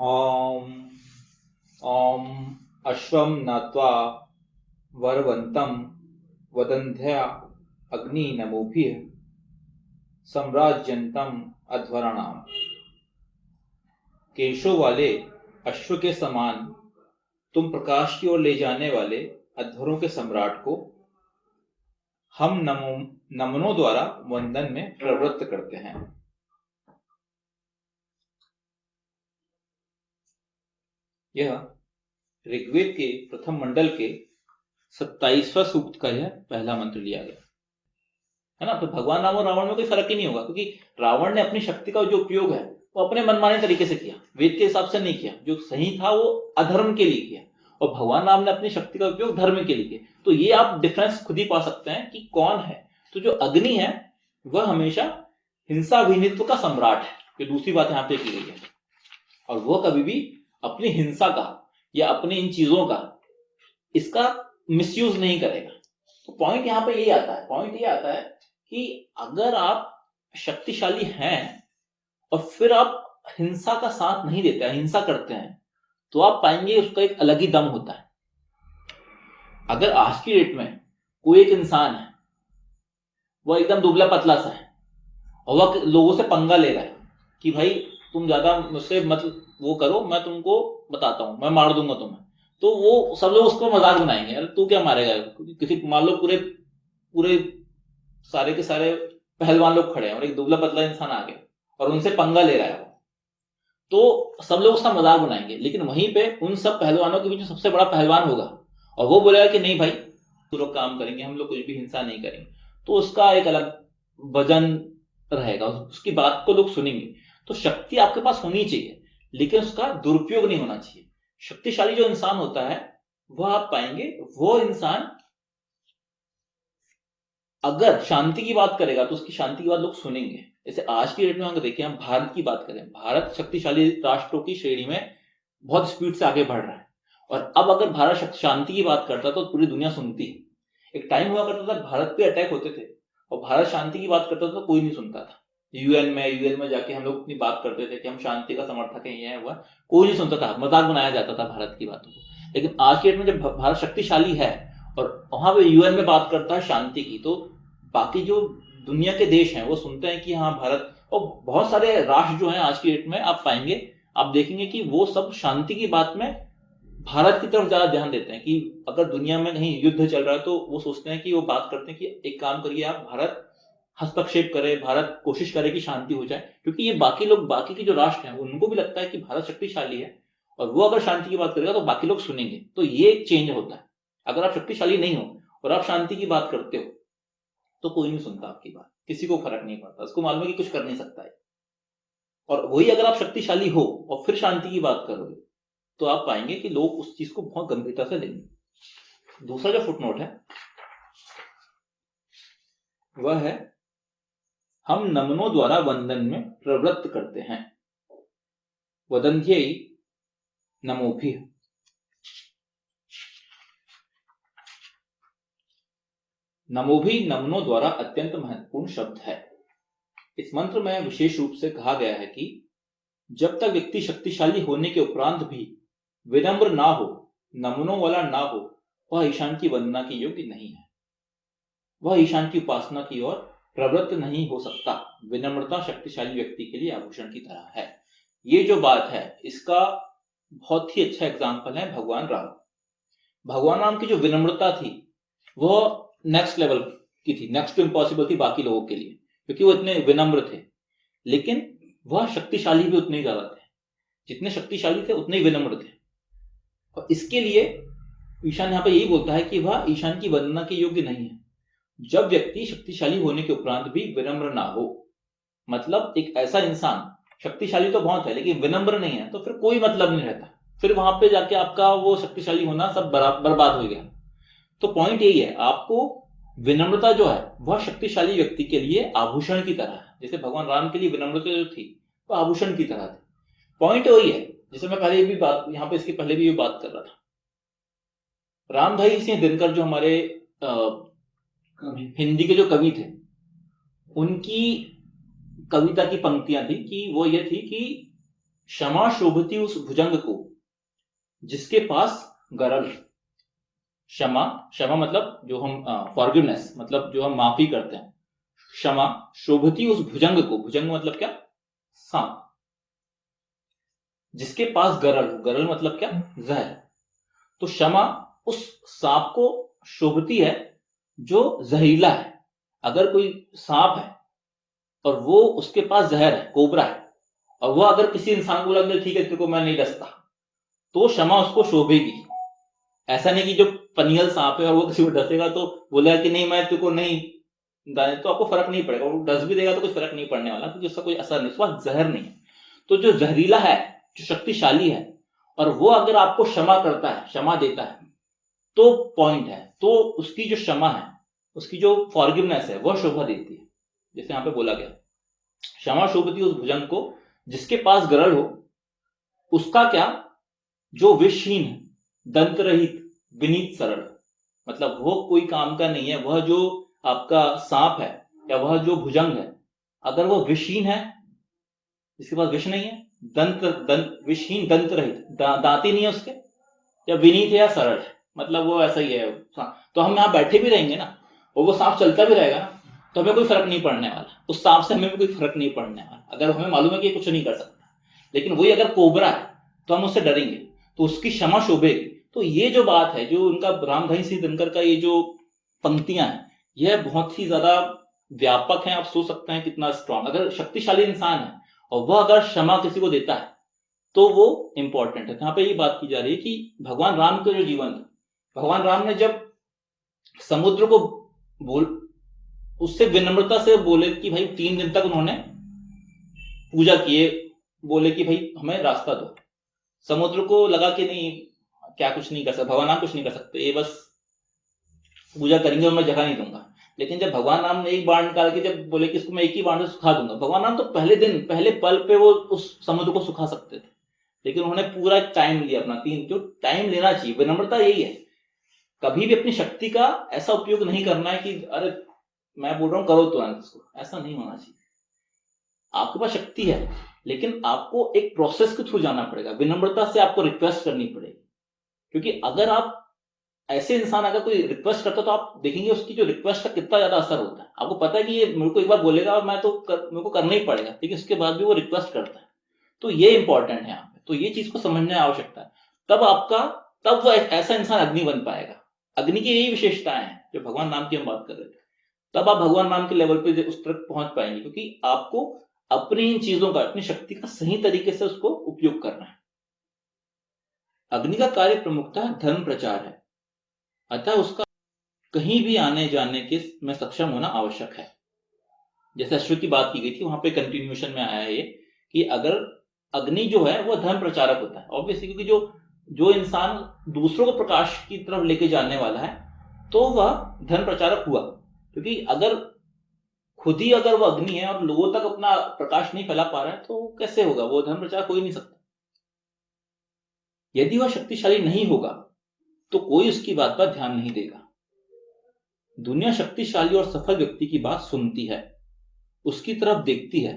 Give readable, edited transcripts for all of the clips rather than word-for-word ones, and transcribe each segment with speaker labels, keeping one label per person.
Speaker 1: ॐ ॐ अश्वं नत्वा वरवन्तं वदन्ध्या अग्निनमोभिः सम्राज्यन्तम् अध्वराणाम्। केशों वाले अश्व के समान तुम प्रकाश की ओर ले जाने वाले अध्वरों के सम्राट को हम नमनों द्वारा वंदन में प्रवृत्त करते हैं। यह ऋग्वेद के प्रथम मंडल के 27वां सूक्त का यह पहला मंत्र लिया गया है ना। तो भगवान राम और रावण में कोई फर्क ही नहीं होगा, क्योंकि रावण ने अपनी शक्ति का जो उपयोग है वो अपने मनमाने तरीके से किया, वेद के हिसाब से नहीं किया। जो सही था वो अधर्म के लिए किया, और भगवान राम ने अपनी शक्ति का उपयोग धर्म के लिए किया। तो ये आप डिफरेंस खुद ही पा सकते हैं कि कौन है। तो जो अग्नि है वह हमेशा हिंसा विनित्व का सम्राट है, ये दूसरी बात यहाँ पे की गई है। और वो कभी भी अपनी हिंसा का या अपनी इन चीजों का इसका मिसयूज नहीं करेगा। तो पॉइंट यहाँ पे ये आता है, पॉइंट ये आता है कि अगर आप शक्तिशाली हैं और फिर आप हिंसा का साथ नहीं देते हैं, हिंसा करते हैं, तो आप पाएंगे उसका एक अलग ही दम होता है। अगर आज की डेट में कोई एक इंसान है, वह एकदम दुबला पतला सा है और वह लोगों से पंगा ले रहा है कि भाई तुम ज्यादा मुझसे मत वो करो, मैं तुमको बताता हूं, मैं मार दूंगा तुम्हें, तो वो सब लोग उसको मजाक बनाएंगे, अरे तू क्या मारेगा। किसी मान लो पूरे पूरे सारे के सारे पहलवान लोग खड़े हैं और एक दुबला पतला इंसान आ गया और उनसे पंगा ले रहा है वो, तो सब लोग उसका मजाक बनाएंगे। लेकिन वहीं पे उन सब पहलवानों के बीच में सबसे बड़ा पहलवान होगा और वो बोलेगा कि नहीं भाई, तो लोग काम करेंगे, हम लोग कुछ भी हिंसा नहीं करेंगे, तो उसका एक अलग वजन रहेगा, उसकी बात को लोग सुनेंगे। तो शक्ति आपके पास होनी चाहिए, लेकिन उसका दुरुपयोग नहीं होना चाहिए। शक्तिशाली जो इंसान होता है वह आप पाएंगे, वो इंसान अगर शांति की बात करेगा तो उसकी शांति की बात लोग सुनेंगे। जैसे आज की डेट में अगर देखें, हम भारत की बात करें, भारत शक्तिशाली राष्ट्रों की श्रेणी में बहुत स्पीड से आगे बढ़ रहा है। और अब अगर भारत शांति की बात करता तो पूरी दुनिया सुनती है। एक टाइम हुआ करता था भारत पे अटैक होते थे और भारत शांति की बात करता था तो कोई नहीं सुनता था। यूएन में जाके हम लोग अपनी बात करते थे कि हम शांति का समर्थक हैं, ये है हुआ, कोई नहीं सुनता था, मजाक बनाया जाता था भारत की बातों को। लेकिन आज के डेट में जब भारत शक्तिशाली है और वहां पे यूएन में बात करता है शांति की, तो बाकी जो दुनिया के देश हैं वो सुनते हैं कि हाँ भारत, और बहुत सारे राष्ट्र जो हैं आज की डेट में आप पाएंगे, आप देखेंगे कि वो सब शांति की बात में भारत की तरफ ज्यादा ध्यान देते हैं। कि अगर दुनिया में कहीं युद्ध चल रहा है तो वो सोचते हैं कि वो बात करते हैं कि एक काम करिए आप, भारत हस्तक्षेप करे, भारत कोशिश करे कि शांति हो जाए। क्योंकि ये बाकी लोग, बाकी के जो राष्ट्र हैं, उनको भी लगता है कि भारत शक्तिशाली है और वो अगर शांति की बात करेगा तो बाकी लोग सुनेंगे। तो ये एक चेंज होता है। अगर आप शक्तिशाली नहीं हो और आप शांति की बात करते हो तो कोई नहीं सुनता आपकी बात, किसी को फर्क नहीं पड़ता, उसको मालूम है कि कुछ कर नहीं सकता है। और वही अगर आप शक्तिशाली हो और फिर शांति की बात करोगे तो आप पाएंगे कि लोग उस चीज को बहुत गंभीरता से लेंगे। दूसरा जो फुटनोट है वह है, हम नमनों द्वारा वंदन में प्रवृत्त करते हैं। वदन्ध्यै नमोभिः। नमोभि नमनों द्वारा अत्यंत महत्वपूर्ण शब्द है। इस मंत्र में विशेष रूप से कहा गया है कि जब तक व्यक्ति शक्तिशाली होने के उपरांत भी विनम्र ना हो, नमनों वाला ना हो, वह ईशान की वंदना के योग्य नहीं है, वह ईशान की उपासना की ओर प्रवृत्त नहीं हो सकता। विनम्रता शक्तिशाली व्यक्ति के लिए आभूषण की तरह है। ये जो बात है इसका बहुत ही अच्छा एग्जाम्पल है भगवान राम। भगवान राम की जो विनम्रता थी वह नेक्स्ट लेवल की थी, नेक्स्ट टू इम्पॉसिबल थी बाकी लोगों के लिए, क्योंकि वो इतने विनम्र थे। लेकिन वह शक्तिशाली भी उतने ही ज्यादा थे, जितने शक्तिशाली थे उतने ही विनम्र थे। और इसके लिए ईशान यहाँ पे यही बोलता है कि वह ईशान की वंदना के योग्य नहीं है जब व्यक्ति शक्तिशाली होने के उपरांत भी विनम्र ना हो। मतलब एक ऐसा इंसान शक्तिशाली तो बहुत है लेकिन विनम्र नहीं है तो फिर कोई मतलब नहीं रहता, फिर वहां पे जाके आपका वो शक्तिशाली होना सब बर्बाद हो गया। तो पॉइंट यही है, आपको विनम्रता जो है वह शक्तिशाली व्यक्ति के लिए आभूषण की तरह है। जैसे भगवान राम के लिए विनम्रता जो थी वो आभूषण की तरह थी। पॉइंट वही है, जैसे मैं पहले भी बात यहाँ पे इसके पहले भी ये बात कर रहा था। राम भाई सिंह दिनकर जो हमारे हिंदी के जो कवि थे, उनकी कविता की पंक्तियां थी कि वो ये थी कि क्षमा शोभती उस भुजंग को जिसके पास गरल। क्षमा, क्षमा मतलब जो हम फॉरगिवनेस, मतलब जो हम माफी करते हैं। क्षमा शोभती उस भुजंग को, भुजंग मतलब क्या? सांप। जिसके पास गरल, गरल मतलब क्या? जहर। तो क्षमा उस सांप को शोभती है जो जहरीला है। अगर कोई सांप है और वो उसके पास जहर है, कोबरा है, और वो अगर किसी इंसान को बोला ठीक है तेरे को मैं नहीं डसता, तो क्षमा उसको शोभेगी। ऐसा नहीं कि जो पनियल सांप है और वो किसी को डसेगा तो बोलेगा कि नहीं मैं तेरे को नहीं, तो आपको फर्क नहीं पड़ेगा। वो डस भी देगा तो कुछ फर्क नहीं पड़ने वाला, क्योंकि उसका कोई असर नहीं, उसके पास जहर नहीं है। तो जो जहरीला है, जो शक्तिशाली है, और वो अगर आपको क्षमा करता है, क्षमा देता है, तो पॉइंट है, तो उसकी जो क्षमा है, उसकी जो फॉरगिवनेस है, वह शोभा देती है। जैसे यहां पे बोला गया, क्षमा शोभती उस भुजंग को जिसके पास गरल हो, उसका क्या? जो विषहीन, दंत रहित, विनीत, सरल। मतलब वो कोई काम का नहीं है, वह जो आपका सांप है या वह जो भुजंग है, अगर वो विषहीन है, जिसके पास विष नहीं है, दंत विषहीन, दंत रहित, दांती नहीं है उसके, या विनीत है या सरल है, मतलब वो ऐसा ही है। तो हम यहाँ बैठे भी रहेंगे ना, और वो सांप चलता भी रहेगा ना, तो हमें कोई फर्क नहीं पड़ने वाला, उस सांप से हमें भी कोई फर्क नहीं पड़ने वाला, अगर हमें मालूम है कि कुछ नहीं कर सकता। लेकिन वही अगर कोबरा है तो हम उससे डरेंगे, तो उसकी क्षमा शोभेगी। तो ये जो बात है, जो उनका रामधारी सिंह दिनकर का ये जो पंक्तियां हैं, यह बहुत ही ज्यादा व्यापक है। आप सोच सकते हैं कितना स्ट्रांग, अगर शक्तिशाली इंसान है और वह अगर क्षमा किसी को देता है तो वो इंपॉर्टेंट है। यहाँ पे ये बात की जा रही है कि भगवान राम का जो जीवन है, भगवान राम ने जब समुद्र को बोल, उससे विनम्रता से बोले कि भाई 3 दिन तक उन्होंने पूजा किए, बोले कि भाई हमें रास्ता दो। समुद्र को लगा कि नहीं, क्या कुछ नहीं कर सकता, भगवान राम कुछ नहीं कर सकते, ये बस पूजा करेंगे और मैं जगह नहीं दूंगा। लेकिन जब भगवान राम ने एक बाण निकाल के जब बोले कि इसको मैं एक ही बाण से सुखा दूंगा, भगवान राम तो पहले दिन, पहले पल पे वो उस समुद्र को सुखा सकते थे, लेकिन उन्होंने पूरा टाइम लिया अपना। 3 जो टाइम लेना चाहिए, विनम्रता यही है। कभी भी अपनी शक्ति का ऐसा उपयोग नहीं करना है कि अरे मैं बोल रहा हूं करो तुरंत इसको, ऐसा नहीं होना चाहिए। आपके पास शक्ति है, लेकिन आपको एक प्रोसेस के थ्रू जाना पड़ेगा, विनम्रता से आपको रिक्वेस्ट करनी पड़ेगी। क्योंकि अगर आप ऐसे इंसान, अगर कोई रिक्वेस्ट करता तो आप देखेंगे उसकी जो रिक्वेस्ट का कितना ज्यादा असर होता है। आपको पता है कि ये मेरे को एक बार बोलेगा और मेरे को करना ही पड़ेगा, लेकिन उसके बाद भी वो रिक्वेस्ट करता है। तो ये इंपॉर्टेंट है यहाँ पे, तो ये चीज को समझने की आवश्यकता है। तब वो ऐसा इंसान अग्नि बन पाएगा। अग्नि की यही विशेषताएं हैं जो भगवान राम की हम बात कर रहे थे। तब आप भगवान राम के लेवल पे उस तक पहुंच पाएंगे, क्योंकि आपको अपनी इन चीजों का, अपनी शक्ति का सही तरीके से उसको उपयोग करना है। अग्नि का कार्य प्रमुखतः धर्म प्रचार है, अतः उसका कहीं भी आने जाने के में सक्षम होना आवश्यक है। जैसे अश्व की बात की गई थी, वहां पे कंटिन्यूएशन में आया है ये कि अगर अग्नि जो है वो धर्म प्रचारक होता है ऑब्वियसली, क्योंकि जो जो इंसान दूसरों को प्रकाश की तरफ लेके जाने वाला है तो वह धर्म प्रचारक हुआ। क्योंकि अगर खुद ही अगर वो अग्नि है और लोगों तक अपना प्रकाश नहीं फैला पा रहा है तो कैसे होगा, वो धर्म प्रचारक हो ही नहीं सकता। यदि वह शक्तिशाली नहीं होगा तो कोई उसकी बात पर ध्यान नहीं देगा। दुनिया शक्तिशाली और सफल व्यक्ति की बात सुनती है, उसकी तरफ देखती है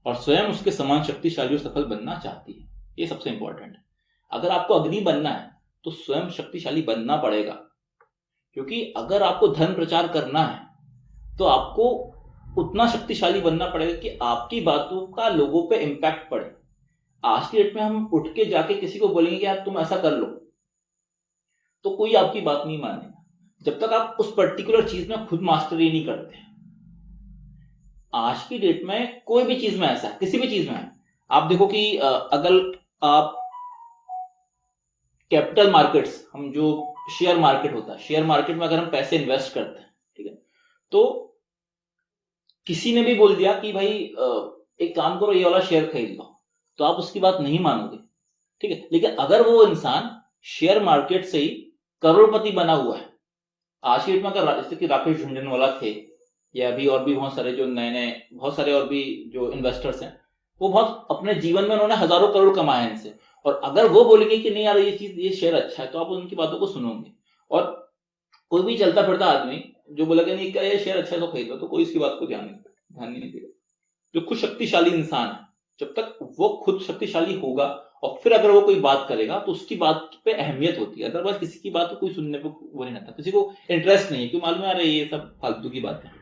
Speaker 1: और स्वयं उसके समान शक्तिशाली और सफल बनना चाहती है। ये सबसे इंपॉर्टेंट है। अगर आपको अग्नि बनना है तो स्वयं शक्तिशाली बनना पड़ेगा, क्योंकि अगर आपको धर्म प्रचार करना है तो आपको उतना शक्तिशाली बनना पड़ेगा कि आपकी बातों का लोगों पे इम्पैक्ट पड़े। आज की डेट में हम उठ के जाके किसी को बोलेंगे कि यार तुम ऐसा कर लो, तो कोई आपकी बात नहीं मानेगा जब तक आप उस पर्टिकुलर चीज में खुद मास्टरी नहीं करते। आज की डेट में कोई भी चीज में ऐसा है, किसी भी चीज में है। आप देखो कि अगर आप कैपिटल मार्केट्स, हम जो शेयर मार्केट होता है, शेयर मार्केट में अगर हम पैसे इन्वेस्ट करते हैं, ठीक है, तो किसी ने भी बोल दिया कि भाई एक काम करो ये वाला शेयर खरीद लो, तो आप उसकी बात नहीं मानोगे, ठीक है। लेकिन अगर वो इंसान शेयर मार्केट से ही करोड़पति बना हुआ है, आज की डेट में अगर जैसे कि राकेश झुंझुनवाला थे, या अभी और भी बहुत सारे जो नए नए बहुत सारे और भी जो इन्वेस्टर्स हैं, वो बहुत अपने जीवन में उन्होंने हजारों करोड़ कमाए हैं इनसे। और अगर वो बोलेंगे कि नहीं यार ये चीज, ये शेयर अच्छा है, तो आप उनकी बातों को सुनोगे। और कोई भी चलता फिरता आदमी जो बोलेगा नहीं क्या ये शेयर अच्छा है तो खरीद लो, तो कोई इसकी बात को ध्यान नहीं देगा। जो खुद शक्तिशाली इंसान है जब तक वो खुद शक्तिशाली होगा और फिर अगर वो कोई बात करेगा तो उसकी बात पे अहमियत होती है, अदरवाइज किसी की बात को कोई सुनने पे वो नहीं रहता, किसी को इंटरेस्ट नहीं है, क्यों मालूम है, अरे ये सब फालतू की बात है।